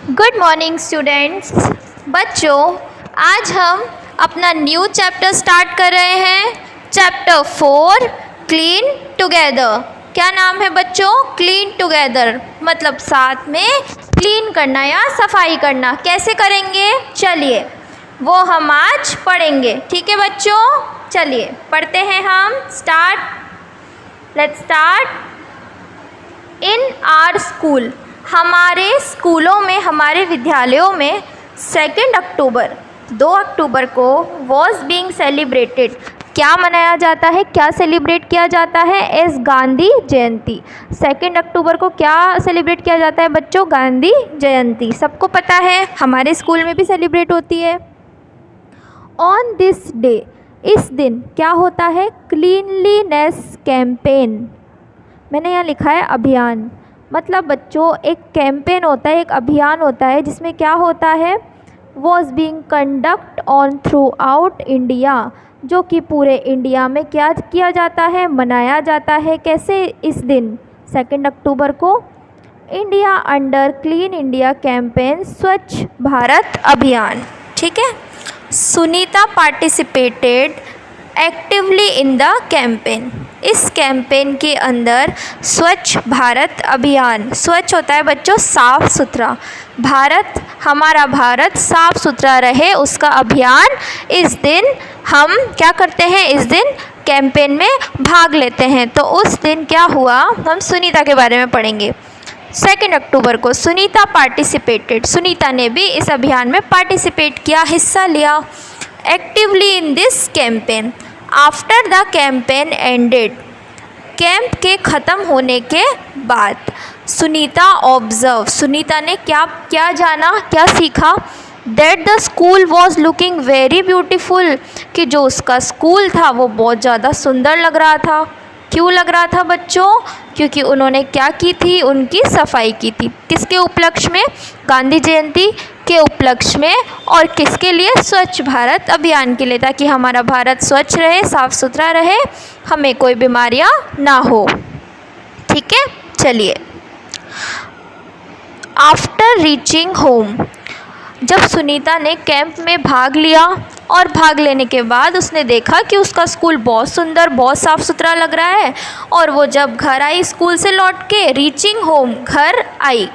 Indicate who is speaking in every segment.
Speaker 1: Good morning students. बच्चों, आज हम अपना न्यू चैप्टर स्टार्ट कर रहे हैं। Chapter 4 clean together. क्या नाम है बच्चों? क्लीन टुगेदर मतलब साथ में क्लीन करना या सफाई करना। कैसे करेंगे चलिए वो हम आज पढ़ेंगे। ठीक है बच्चों, चलिए पढ़ते हैं हम। Let's start. In our school, हमारे स्कूलों में, हमारे विद्यालयों में 2 अक्टूबर 2 अक्टूबर को वॉज बीइंग सेलिब्रेटेड। क्या मनाया जाता है, क्या सेलिब्रेट किया जाता है? एज गांधी जयंती। 2 अक्टूबर को क्या सेलिब्रेट किया जाता है बच्चों? गांधी जयंती। सबको पता है, हमारे स्कूल में भी सेलिब्रेट होती है। ऑन दिस डे, इस दिन क्या होता है? Cleanliness campaign. मैंने यहाँ लिखा है अभियान। मतलब बच्चों एक कैंपेन होता है, एक अभियान होता है जिसमें क्या होता है? Was being conduct on through out India, जो कि पूरे इंडिया में क्या किया जाता है? मनाया जाता है। कैसे? इस दिन 2 अक्टूबर को India under clean India campaign, स्वच्छ भारत अभियान। ठीक है। Sunita participated actively in the campaign. इस कैंपेन के अंदर स्वच्छ भारत अभियान, स्वच्छ होता है बच्चों साफ़ सुथरा, भारत, हमारा भारत साफ़ सुथरा रहे उसका अभियान। इस दिन हम क्या करते हैं? इस दिन कैंपेन में भाग लेते हैं। तो उस दिन क्या हुआ, हम सुनीता के बारे में पढ़ेंगे। 2 अक्टूबर को सुनीता पार्टिसिपेटेड, सुनीता ने भी इस अभियान में पार्टिसिपेट किया, हिस्सा लिया actively in this campaign. After the campaign ended, camp के ख़त्म होने के बाद सुनीता ऑब्जर्व, सुनीता ने क्या जाना, क्या सीखा? That the school was looking very beautiful, कि जो उसका स्कूल था वो बहुत ज़्यादा सुंदर लग रहा था। क्यों लग रहा था बच्चों? क्योंकि उन्होंने क्या की थी? उनकी सफाई की थी। किसके उपलक्ष्य में? गांधी जयंती के उपलक्ष्य में। और किसके लिए? स्वच्छ भारत अभियान के लिए, ताकि हमारा भारत स्वच्छ रहे, साफ़ सुथरा रहे, हमें कोई बीमारियां ना हो। ठीक है, चलिए। आफ्टर रीचिंग होम, जब सुनीता ने कैंप में भाग लिया और भाग लेने के बाद उसने देखा कि उसका स्कूल बहुत सुंदर, बहुत साफ़ सुथरा लग रहा है, और वो जब घर आई स्कूल से लौट के, रीचिंग होम, घर आई,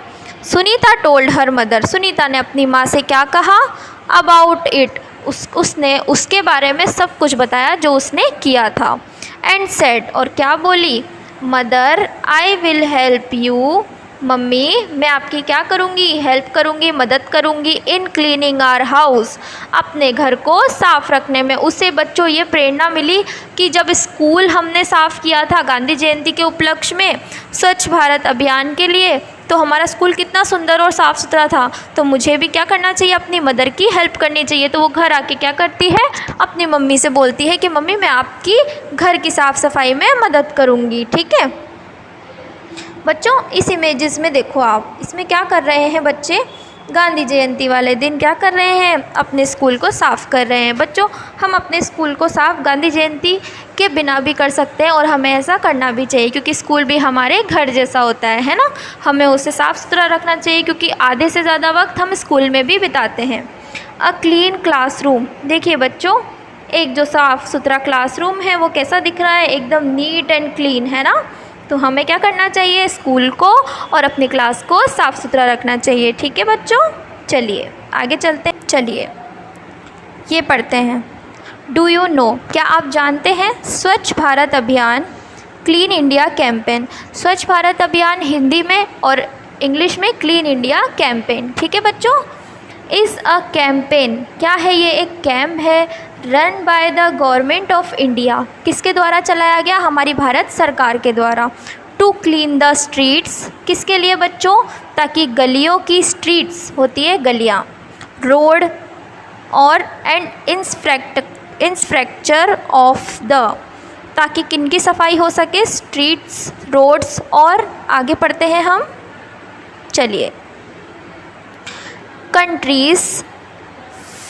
Speaker 1: Sunita told her mother, Sunita ने अपनी माँ से क्या कहा? अबाउट इट, उसने उसके बारे में सब कुछ बताया जो उसने किया था। एंड सेड, और क्या बोली? Mother I will help you, mummy मैं आपकी क्या करूँगी? हेल्प करूँगी, मदद करूँगी। इन क्लीनिंग आवर हाउस, अपने घर को साफ़ रखने में। उसे बच्चों ये प्रेरणा मिली कि जब स्कूल हमने साफ़ किया था गांधी जयंती के उपलक्ष्य में, स्वच्छ भारत अभियान के लिए, तो हमारा स्कूल कितना सुंदर और साफ़ सुथरा था। तो मुझे भी क्या करना चाहिए? अपनी मदर की हेल्प करनी चाहिए। तो वो घर आके क्या करती है? अपनी मम्मी से बोलती है कि मम्मी मैं आपकी घर की साफ़ सफाई में मदद करूँगी। ठीक है बच्चों, इस इमेजेस में देखो आप, इसमें क्या कर रहे हैं बच्चे? गांधी जयंती वाले दिन क्या कर रहे हैं? अपने स्कूल को साफ़ कर रहे हैं। बच्चों हम अपने स्कूल को साफ़ गांधी जयंती के बिना भी कर सकते हैं, और हमें ऐसा करना भी चाहिए, क्योंकि स्कूल भी हमारे घर जैसा होता है ना। हमें उसे साफ़ सुथरा रखना चाहिए, क्योंकि आधे से ज़्यादा वक्त हम स्कूल में भी बिताते हैं। अ क्लीन क्लासरूम, देखिए बच्चों एक जो साफ़ सुथरा क्लासरूम है वो कैसा दिख रहा है? एकदम नीट एंड क्लीन है ना। तो हमें क्या करना चाहिए? स्कूल को और अपनी क्लास को साफ़ सुथरा रखना चाहिए। ठीक है बच्चों, चलिए आगे चलते हैं। चलिए ये पढ़ते हैं। डू यू नो, क्या आप जानते हैं? स्वच्छ भारत अभियान, क्लीन इंडिया कैंपेन। स्वच्छ भारत अभियान हिंदी में और इंग्लिश में क्लीन इंडिया कैंपेन। ठीक है बच्चों। इज़ अ कैंपेन, क्या है ये? एक कैंप है। Run by the government of India, किसके द्वारा चलाया गया? हमारी भारत सरकार के द्वारा। टू क्लीन द स्ट्रीट्स, किसके लिए बच्चों? ताकि गलियों की, स्ट्रीट्स होती है गलियाँ, रोड, और एंड इंफ्रास्ट्रक्चर ऑफ द, ताकि किनकी सफाई हो सके? Streets, roads. और आगे पढ़ते हैं हम, चलिए। Countries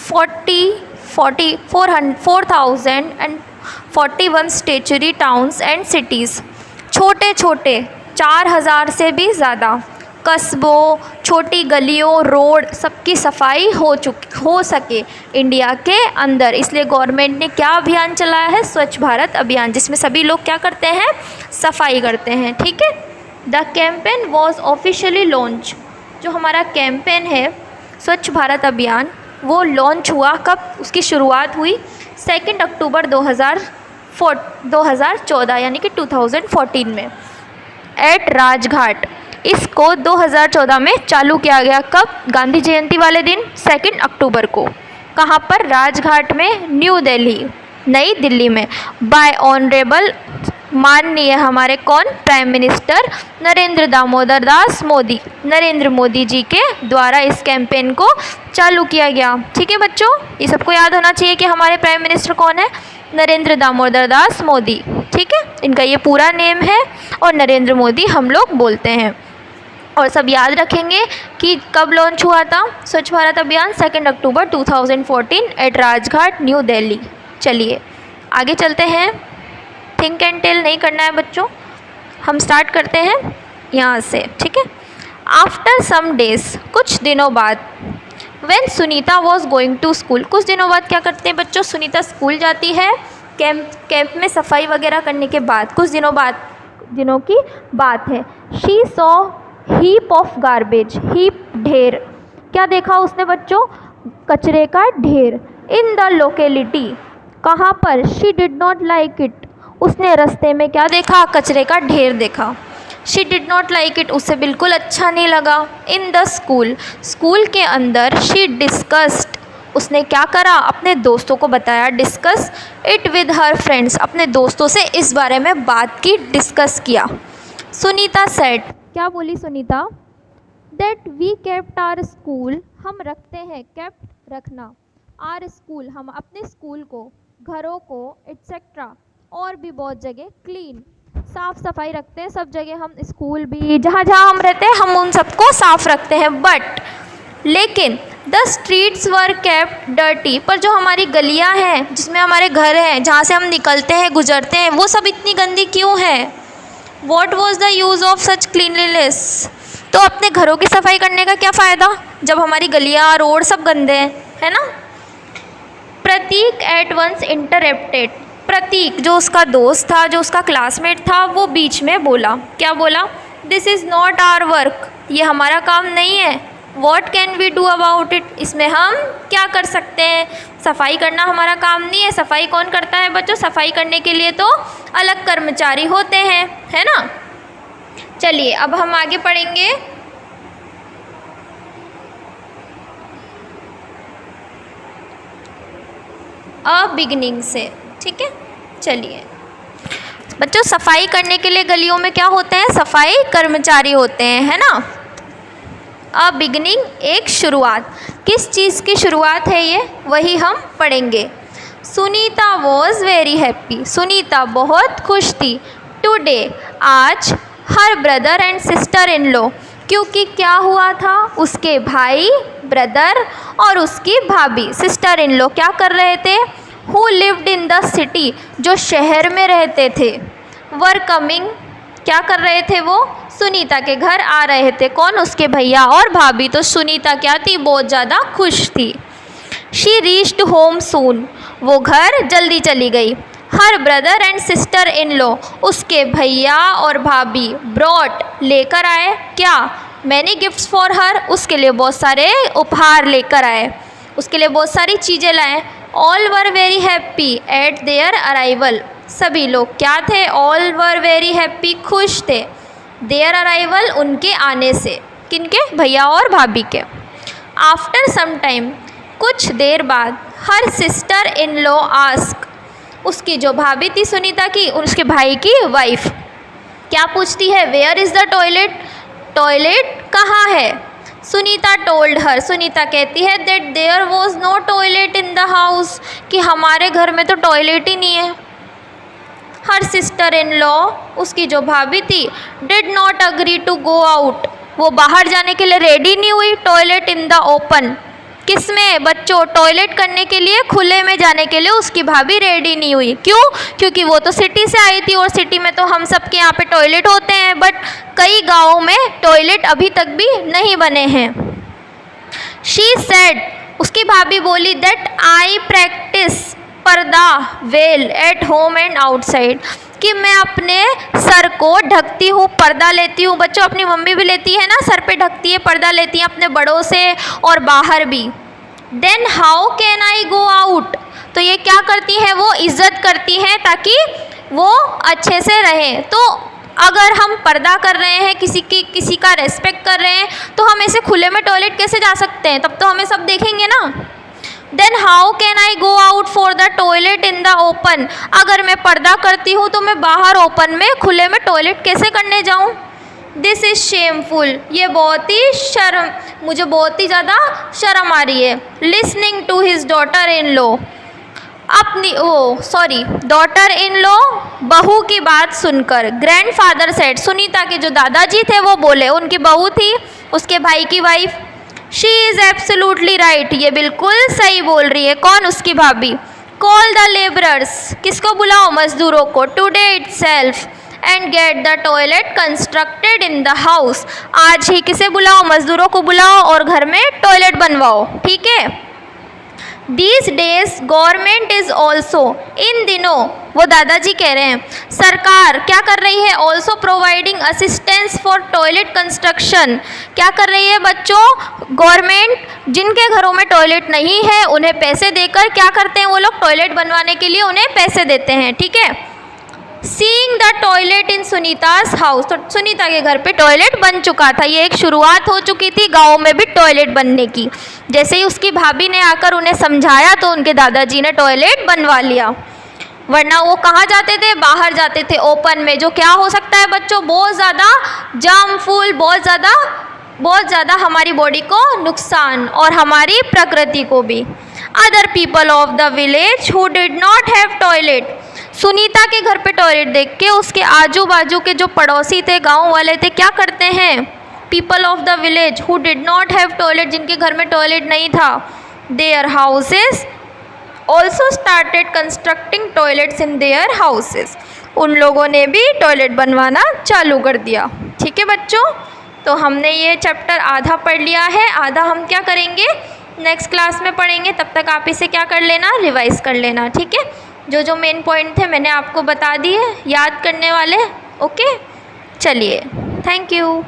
Speaker 1: 4,041 statutory towns and cities, छोटे छोटे 4,000 से भी ज़्यादा कस्बों, छोटी गलियों, रोड सबकी सफाई हो सके इंडिया के अंदर, इसलिए गवर्नमेंट ने क्या अभियान चलाया है? स्वच्छ भारत अभियान, जिसमें सभी लोग क्या करते हैं? सफाई करते हैं। ठीक है। The campaign was officially launch, जो हमारा कैंपेन है स्वच्छ भारत अभियान वो लॉन्च हुआ कब? उसकी शुरुआत हुई 2 अक्टूबर 2014 यानी कि 2014 में एट राजघाट। इसको 2014 में चालू किया गया। कब? गांधी जयंती वाले दिन 2 अक्टूबर को। कहाँ पर? राजघाट में, न्यू दिल्ली, नई दिल्ली में। बाय ऑनरेबल, माननीय हमारे कौन? प्राइम मिनिस्टर नरेंद्र दामोदर दास मोदी, नरेंद्र मोदी जी के द्वारा इस कैंपेन को चालू किया गया। ठीक है बच्चों, ये सबको याद होना चाहिए कि हमारे प्राइम मिनिस्टर कौन है? नरेंद्र दामोदर दास मोदी। ठीक है, इनका ये पूरा नेम है और नरेंद्र मोदी हम लोग बोलते हैं। और सब याद रखेंगे कि कब लॉन्च हुआ था स्वच्छ भारत अभियान? 2 अक्टूबर 2014 एट राजघाट, न्यू दिल्ली। चलिए आगे चलते हैं। थिंक एंड टेल नहीं करना है बच्चों, हम स्टार्ट करते हैं यहाँ से। ठीक है। आफ्टर सम डेज, कुछ दिनों बाद, when Sunita was going to school, कुछ दिनों बाद क्या करते हैं बच्चों? सुनीता स्कूल जाती है। कैंप में सफाई वगैरह करने के बाद, कुछ दिनों की बात है। She saw heap of garbage, heap ढेर, क्या देखा उसने बच्चों? कचरे का ढेर। इन द लोकेलिटी, कहाँ पर? She did not like it, उसने रास्ते में क्या देखा? कचरे का ढेर देखा। She did not like it, उसे बिल्कुल अच्छा नहीं लगा। इन द स्कूल, स्कूल के अंदर। शी डिस्कस्ड, उसने क्या करा? अपने दोस्तों को बताया। Discuss it with her friends, अपने दोस्तों से इस बारे में बात की, डिस्कस किया। सुनीता सेड, क्या बोली Sunita? That we kept our school, हम रखते हैं, केप्ट रखना, आर स्कूल हम अपने स्कूल को, घरों को, एट्सेट्रा और भी बहुत जगह, क्लीन साफ़ सफाई रखते हैं सब जगह। हम स्कूल भी, जहाँ जहाँ हम रहते हैं हम उन सबको साफ़ रखते हैं। बट लेकिन the streets were kept dirty, पर जो हमारी गलियाँ हैं जिसमें हमारे घर हैं, जहाँ से हम निकलते हैं गुजरते हैं, वो सब इतनी गंदी क्यों है? What was the use of such cleanliness, तो अपने घरों की सफाई करने का क्या फ़ायदा जब हमारी गलियाँ रोड सब गंदे हैं, है ना? प्रतीक एट वंस इंटरप्टेड, प्रतीक जो उसका दोस्त था, जो उसका क्लासमेट था, वो बीच में बोला। क्या बोला? This is not our work, ये हमारा काम नहीं है। What can we do about it, इसमें हम क्या कर सकते हैं? सफाई करना हमारा काम नहीं है। सफाई कौन करता है बच्चों? सफाई करने के लिए तो अलग कर्मचारी होते हैं, है ना? चलिए अब हम आगे पढ़ेंगे। बिगिनिंग से। ठीक है, चलिए बच्चों, सफाई करने के लिए गलियों में क्या होते हैं? सफाई कर्मचारी होते हैं, है ना? बिगिनिंग, एक शुरुआत। किस चीज़ की शुरुआत है ये? वही हम पढ़ेंगे। Sunita was very happy, Sunita बहुत खुश थी। टुडे, आज, her brother and sister in law, क्योंकि क्या हुआ था? उसके भाई, ब्रदर और उसकी भाभी, सिस्टर इन लॉ, क्या कर रहे थे? Who lived in the city, जो शहर में रहते थे, वर कमिंग, क्या कर रहे थे वो? सुनीता के घर आ रहे थे। कौन? उसके भैया और भाभी। तो सुनीता क्या थी? बहुत ज़्यादा खुश थी। शी रीच्ड होम सून, वो घर जल्दी चली गई। Her brother and sister in law, उसके भैया और भाभी, ब्रॉट, लेकर आए, क्या? मैनी गिफ्ट्स फॉर हर, उसके लिए बहुत सारे उपहार लेकर आए, उसके लिए बहुत सारी चीज़ें लाए। All were very happy at there arrival, सभी लोग क्या थे? ऑल वर वेरी हैप्पी, खुश थे। देयर अराइवल, उनके आने से, किनके? भैया और भाभी के। आफ्टर सम टाइम, कुछ देर बाद, her sister in law ask, उसकी जो भाभी थी सुनीता की, उसके भाई की वाइफ क्या पूछती है? Where is the toilet, toilet कहाँ है? सुनीता टोल्ड हर, सुनीता कहती है that there was no toilet in the house, कि हमारे घर में तो टॉयलेट ही नहीं है। हर सिस्टर इन लॉ, उसकी जो भाभी थी, did not agree to go out, वो बाहर जाने के लिए रेडी नहीं हुई। टॉयलेट इन द ओपन, किसमें बच्चों? टॉयलेट करने के लिए, खुले में जाने के लिए उसकी भाभी रेडी नहीं हुई। क्यों? क्योंकि वो तो सिटी से आई थी और सिटी में तो हम सबके यहाँ पे टॉयलेट होते हैं, बट कई गाँवों में टॉयलेट अभी तक भी नहीं बने हैं। शी सेड, उसकी भाभी बोली, दैट आई प्रैक्टिस पर्दा well at home and outside, कि मैं अपने सर को ढकती हूँ, पर्दा लेती हूँ। बच्चों अपनी मम्मी भी लेती है ना, सर पे ढकती है, पर्दा लेती है अपने बड़ों से और बाहर भी। Then how can I go out, तो ये क्या करती हैं? वो इज़्ज़त करती हैं ताकि वो अच्छे से रहें। तो अगर हम पर्दा कर रहे हैं, किसी का रेस्पेक्ट कर रहे हैं, तो हम ऐसे खुले में टॉयलेट कैसे जा सकते हैं? तब तो हमें सब देखेंगे ना। Then how can I go out for the toilet in the open, अगर मैं पर्दा करती हूँ तो मैं बाहर ओपन में, खुले में टॉयलेट कैसे करने जाऊँ? दिस इज़ शेमफुल, ये बहुत ही मुझे बहुत ही ज़्यादा शर्म आ रही है। Listening to his daughter in law, daughter in law, बहू की बात सुनकर। ग्रैंडफादर सेड, सुनीता के जो दादाजी थे वो बोले, उनकी बहू थी उसके भाई की wife. She is absolutely right, ये बिल्कुल सही बोल रही है। कौन? उसकी भाभी। कॉल द लेबरर्स, किसको बुलाओ? मजदूरों को। Today itself and get the toilet constructed in the house, आज ही किसे बुलाओ? मजदूरों को बुलाओ और घर में टॉयलेट बनवाओ, ठीक है। These days government is also, इन दिनों, वो दादाजी कह रहे हैं, सरकार क्या कर रही है? Also providing assistance for toilet construction, क्या कर रही है बच्चों? गवर्नमेंट जिनके घरों में टॉयलेट नहीं है उन्हें पैसे देकर क्या करते हैं? वो लोग टॉयलेट बनवाने के लिए उन्हें पैसे देते हैं, ठीक है। Seeing the toilet in Sunita's house, तो सुनीता के घर पे टॉयलेट बन चुका था। ये एक शुरुआत हो चुकी थी गाँव में भी टॉयलेट बनने की। जैसे ही उसकी भाभी ने आकर उन्हें समझाया तो उनके दादाजी ने टॉयलेट बनवा लिया, वरना वो कहाँ जाते थे? बाहर जाते थे ओपन में, जो क्या हो सकता है बच्चों? बहुत ज़्यादा जार्मफुल, बहुत ज़्यादा हमारी बॉडी को नुकसान और हमारी प्रकृति को भी। Other people of the village who did not have toilet, Sunita के घर पे टॉयलेट देख के उसके आजू बाजू के जो पड़ोसी थे, गांव वाले थे, क्या करते हैं? People of the village who did not have toilet, जिनके घर में टॉयलेट नहीं था, their houses also started constructing toilets in their houses, उन लोगों ने भी टॉयलेट बनवाना चालू कर दिया, ठीक है बच्चों। तो हमने ये चैप्टर आधा पढ़ लिया है, आधा हम क्या करेंगे? नेक्स्ट क्लास में पढ़ेंगे। तब तक आप इसे क्या कर लेना? रिवाइज कर लेना, ठीक है। जो मेन पॉइंट थे मैंने आपको बता दिए, याद करने वाले, ओके। चलिए, थैंक यू।